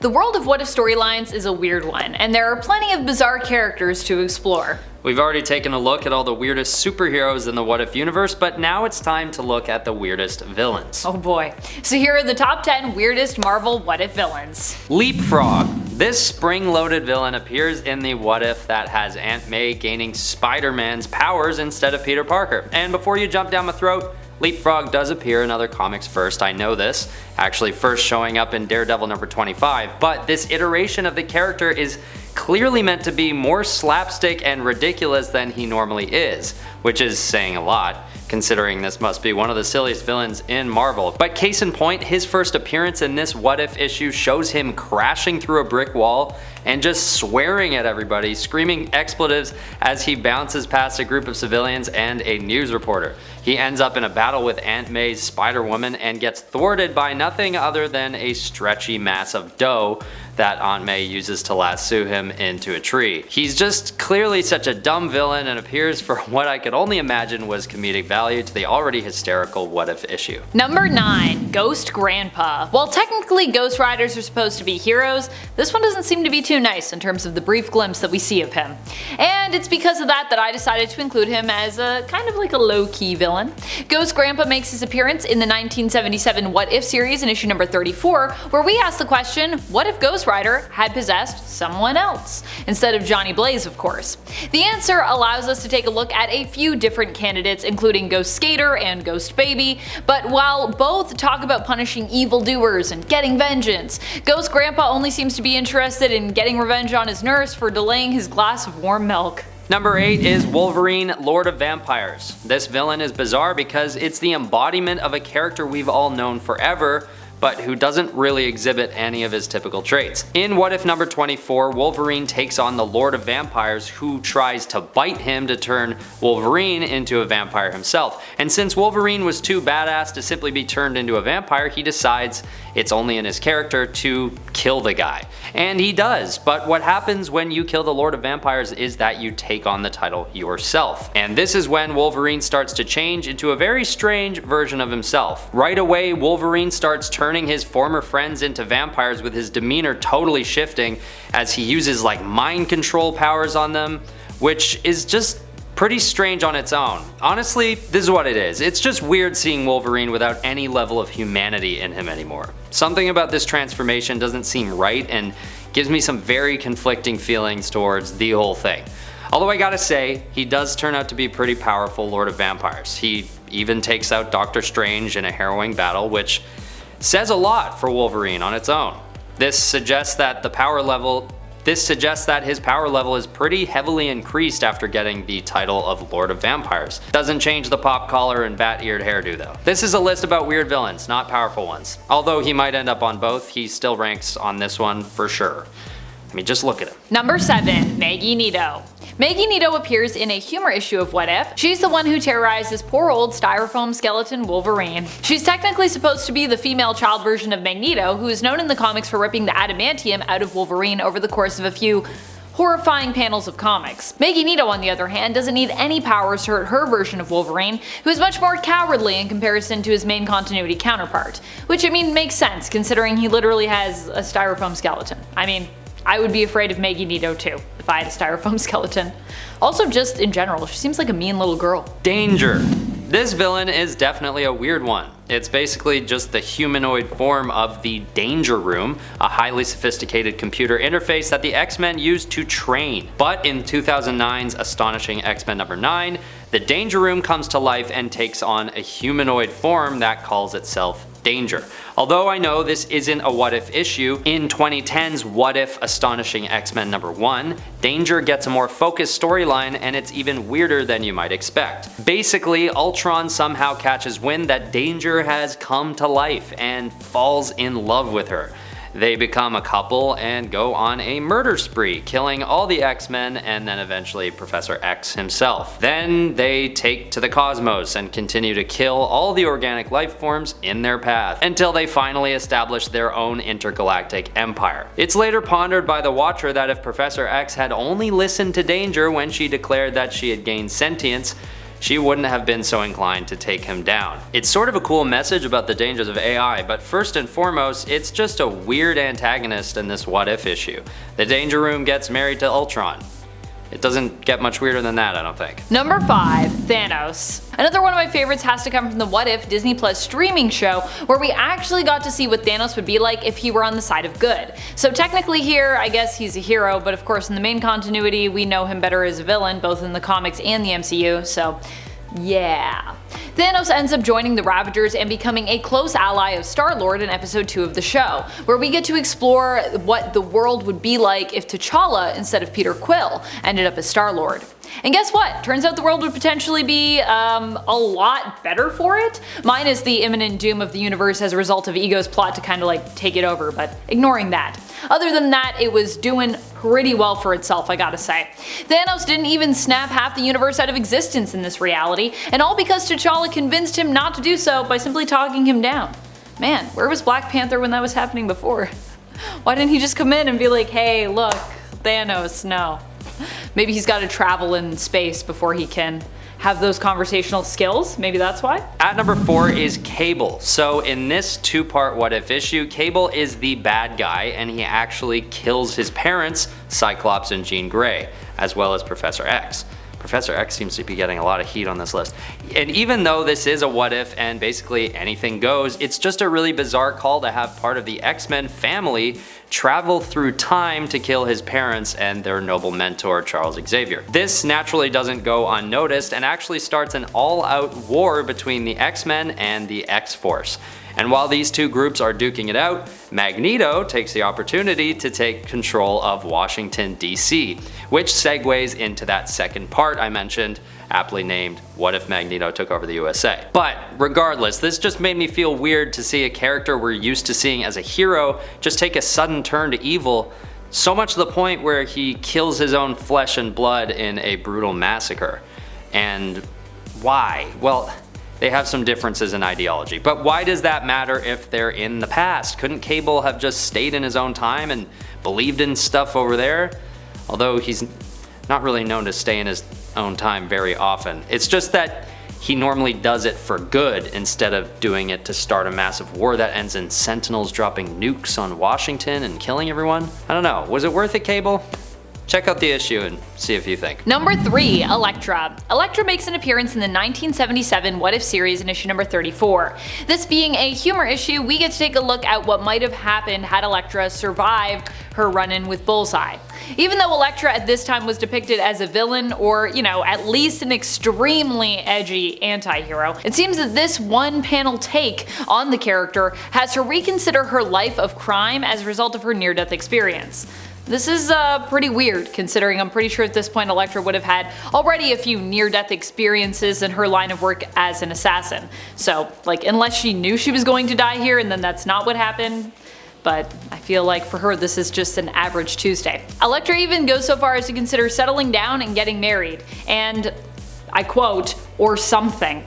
The world of What If storylines is a weird one, and there are plenty of bizarre characters to explore. We've already taken a look at all the weirdest superheroes in the What If universe, but now it's time to look at the weirdest villains. Oh boy. So here are the top 10 weirdest Marvel What If villains. Leapfrog. This spring-loaded villain appears in the What If that has Aunt May gaining Spider-Man's powers instead of Peter Parker. And before you jump down my throat, Leapfrog does appear in other comics first, I know this, actually first showing up in Daredevil number 25, but this iteration of the character is clearly meant to be more slapstick and ridiculous than he normally is, which is saying a lot, considering this must be one of the silliest villains in Marvel. But case in point, his first appearance in this What If issue shows him crashing through a brick wall and just swearing at everybody, screaming expletives as he bounces past a group of civilians and a news reporter. He ends up in a battle with Aunt May's Spider-Woman and gets thwarted by nothing other than a stretchy mass of dough that Aunt May uses to lasso him into a tree. He's just clearly such a dumb villain and appears for what I could only imagine was comedic value to the already hysterical What If issue. Number 9. Ghost Grandpa. While technically Ghost Riders are supposed to be heroes, this one doesn't seem to be too nice in terms of the brief glimpse that we see of him. And it's because of that I decided to include him as a kind of like a low-key villain. Ghost Grandpa makes his appearance in the 1977 What If series in issue number 34, where we ask the question, what if Ghost Rider had possessed someone else? Instead of Johnny Blaze, of course. The answer allows us to take a look at a few different candidates, including Ghost Skater and Ghost Baby, but while both talk about punishing evildoers and getting vengeance, Ghost Grandpa only seems to be interested in getting revenge on his nurse for delaying his glass of warm milk. Number 8 is Wolverine, Lord of Vampires. This villain is bizarre because it's the embodiment of a character we've all known forever, but who doesn't really exhibit any of his typical traits. In What If number 24, Wolverine takes on the Lord of Vampires, who tries to bite him to turn Wolverine into a vampire himself. And since Wolverine was too badass to simply be turned into a vampire, he decides it's only in his character to kill the guy. And he does, but what happens when you kill the Lord of Vampires is that you take on the title yourself. And this is when Wolverine starts to change into a very strange version of himself. Right away, Wolverine starts turning his former friends into vampires, with his demeanor totally shifting as he uses like mind control powers on them, which is just pretty strange on its own. Honestly, this is what it is. It's just weird seeing Wolverine without any level of humanity in him anymore. Something about this transformation doesn't seem right and gives me some very conflicting feelings towards the whole thing. Although I gotta say, he does turn out to be a pretty powerful Lord of Vampires. He even takes out Doctor Strange in a harrowing battle, which says a lot for Wolverine on its own. This suggests that his power level is pretty heavily increased after getting the title of Lord of Vampires. Doesn't change the pop collar and bat-eared hairdo though. This is a list about weird villains, not powerful ones. Although he might end up on both, he still ranks on this one for sure. I mean, just look at him. Number 7. Maggie Neato. Maggie Neato appears in a humor issue of What If. She's the one who terrorizes poor old styrofoam skeleton Wolverine. She's technically supposed to be the female child version of Magneto, who is known in the comics for ripping the adamantium out of Wolverine over the course of a few horrifying panels of comics. Maggie Neato, on the other hand, doesn't need any powers to hurt her version of Wolverine, who is much more cowardly in comparison to his main continuity counterpart. Which, I mean, makes sense considering he literally has a styrofoam skeleton. I mean, I would be afraid of Maggie Neato too, if I had a styrofoam skeleton. Also, just in general, she seems like a mean little girl. Danger. This villain is definitely a weird one. It's basically just the humanoid form of the Danger Room, a highly sophisticated computer interface that the X-Men used to train. But in 2009's astonishing X-Men number 9, the Danger Room comes to life and takes on a humanoid form that calls itself Danger. Although I know this isn't a What If issue, in 2010's What If Astonishing X-Men number 1, Danger gets a more focused storyline, and it's even weirder than you might expect. Basically, Ultron somehow catches wind that Danger has come to life and falls in love with her. They become a couple and go on a murder spree, killing all the X-Men and then eventually Professor X himself. Then they take to the cosmos and continue to kill all the organic life forms in their path, until they finally establish their own intergalactic empire. It's later pondered by the Watcher that if Professor X had only listened to Danger when she declared that she had gained sentience, she wouldn't have been so inclined to take him down. It's sort of a cool message about the dangers of AI, but first and foremost, it's just a weird antagonist in this What If issue. The Danger Room gets married to Ultron. It doesn't get much weirder than that, I don't think. Number 5. Thanos. Another one of my favorites has to come from the What If Disney Plus streaming show, where we actually got to see what Thanos would be like if he were on the side of good. So technically here, I guess he's a hero, but of course in the main continuity we know him better as a villain, both in the comics and the MCU, so yeah. Thanos ends up joining the Ravagers and becoming a close ally of Star-Lord in episode 2 of the show, where we get to explore what the world would be like if T'Challa, instead of Peter Quill, ended up as Star-Lord. And guess what? Turns out the world would potentially be a lot better for it, minus the imminent doom of the universe as a result of Ego's plot to kind of like take it over, but ignoring that. Other than that, it was doing pretty well for itself, I gotta say. Thanos didn't even snap half the universe out of existence in this reality, and all because T'Challa convinced him not to do so by simply talking him down. Man, where was Black Panther when that was happening before? Why didn't he just come in and be like, hey look, Thanos, no. Maybe he's got to travel in space before he can have those conversational skills, maybe that's why? At number 4 is Cable. So in this 2-part What If issue, Cable is the bad guy and he actually kills his parents, Cyclops and Jean Grey, as well as Professor X. Professor X seems to be getting a lot of heat on this list. And even though this is a what if and basically anything goes, it's just a really bizarre call to have part of the X-Men family travel through time to kill his parents and their noble mentor Charles Xavier. This naturally doesn't go unnoticed and actually starts an all-out war between the X-Men and the X-Force. And while these two groups are duking it out, Magneto takes the opportunity to take control of Washington, D.C., which segues into that second part I mentioned, aptly named What If Magneto Took Over the USA. But regardless, this just made me feel weird to see a character we're used to seeing as a hero just take a sudden turn to evil, so much to the point where he kills his own flesh and blood in a brutal massacre. And why? Well, they have some differences in ideology, but why does that matter if they're in the past? Couldn't Cable have just stayed in his own time and believed in stuff over there? Although he's not really known to stay in his own time very often. It's just that he normally does it for good instead of doing it to start a massive war that ends in Sentinels dropping nukes on Washington and killing everyone. I don't know, was it worth it, Cable? Check out the issue and see if you think. Number 3. Elektra. Elektra makes an appearance in the 1977 What If series in issue number 34. This being a humor issue, we get to take a look at what might have happened had Elektra survived her run-in with Bullseye. Even though Elektra at this time was depicted as a villain, or at least an extremely edgy anti-hero, it seems that this one-panel take on the character has her reconsider her life of crime as a result of her near-death experience. This is pretty weird, considering I'm pretty sure at this point Elektra would have had already a few near-death experiences in her line of work as an assassin. So, unless she knew she was going to die here and then that's not what happened, but I feel like for her this is just an average Tuesday. Elektra even goes so far as to consider settling down and getting married, and I quote, or something.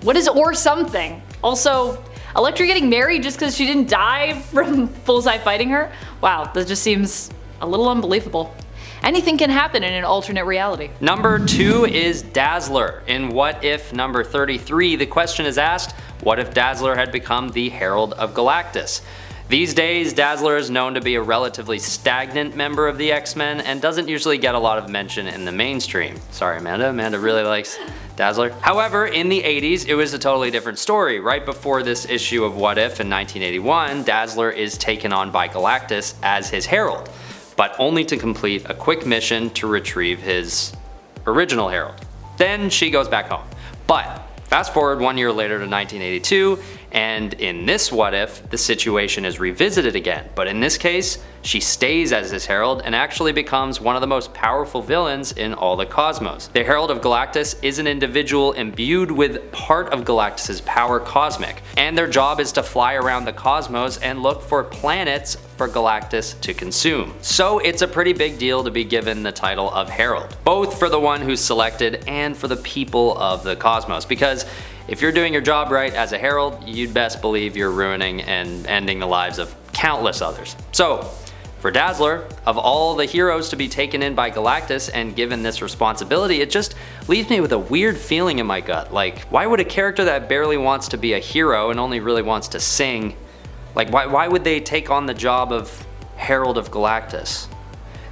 What is or something? Also, Elektra getting married just because she didn't die from Bullseye fighting her? Wow, that just seems a little unbelievable. Anything can happen in an alternate reality. Number 2 is Dazzler. In What If number 33, the question is asked, what if Dazzler had become the Herald of Galactus? These days, Dazzler is known to be a relatively stagnant member of the X-Men and doesn't usually get a lot of mention in the mainstream. Sorry, Amanda. Amanda really likes Dazzler. However, in the 80s, it was a totally different story. Right before this issue of What If in 1981, Dazzler is taken on by Galactus as his Herald, but only to complete a quick mission to retrieve his original Herald. Then she goes back home. But fast forward 1 year later to 1982, and in this What If, the situation is revisited again, but in this case, she stays as his Herald and actually becomes one of the most powerful villains in all the cosmos. The Herald of Galactus is an individual imbued with part of Galactus's power cosmic, and their job is to fly around the cosmos and look for planets for Galactus to consume. So it's a pretty big deal to be given the title of Herald, both for the one who's selected and for the people of the cosmos, because if you're doing your job right as a Herald, you'd best believe you're ruining and ending the lives of countless others. So, For Dazzler, of all the heroes to be taken in by Galactus and given this responsibility, it just leaves me with a weird feeling in my gut. Like, why would a character that barely wants to be a hero and only really wants to sing, like why would they take on the job of Herald of Galactus?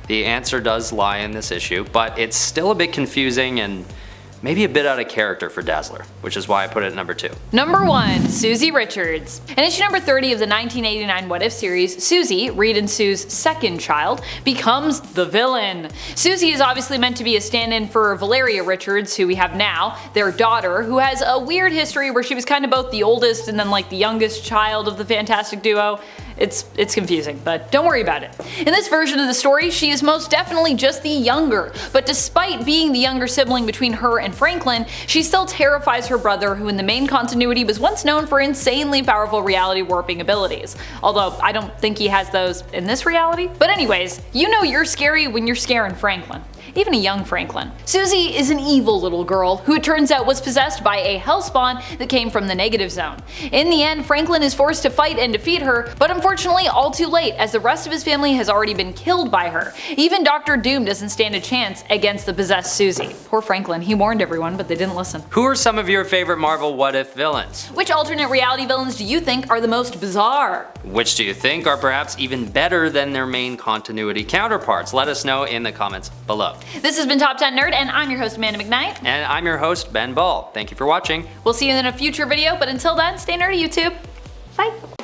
The answer does lie in this issue, but it's still a bit confusing and maybe a bit out of character for Dazzler, which is why I put it at number 2. Number 1. Suzy Richards. In issue number 30 of the 1989 What If series, Suzy, Reed and Sue's second child, becomes the villain. Suzy is obviously meant to be a stand-in for Valeria Richards, who we have now, their daughter, who has a weird history where she was kind of both the oldest and then like the youngest child of the fantastic duo. It's confusing, but don't worry about it. In this version of the story, she is most definitely just the younger, but despite being the younger sibling between her and Franklin, she still terrifies her brother, who in the main continuity was once known for insanely powerful reality warping abilities. Although I don't think he has those in this reality. But anyways, you know you're scary when you're scaring Franklin. Even a young Franklin. Suzy is an evil little girl who it turns out was possessed by a hellspawn that came from the negative zone. In the end, Franklin is forced to fight and defeat her, but unfortunately all too late, as the rest of his family has already been killed by her. Even Dr. Doom doesn't stand a chance against the possessed Suzy. Poor Franklin, he warned everyone, but they didn't listen. Who are some of your favorite Marvel What If villains? Which alternate reality villains do you think are the most bizarre? Which do you think are perhaps even better than their main continuity counterparts? Let us know in the comments below. This has been Top 10 Nerd, and I'm your host Amanda McKnight. And I'm your host, Ben Ball. Thank you for watching. We'll see you in a future video, but until then, stay nerdy, YouTube. Bye.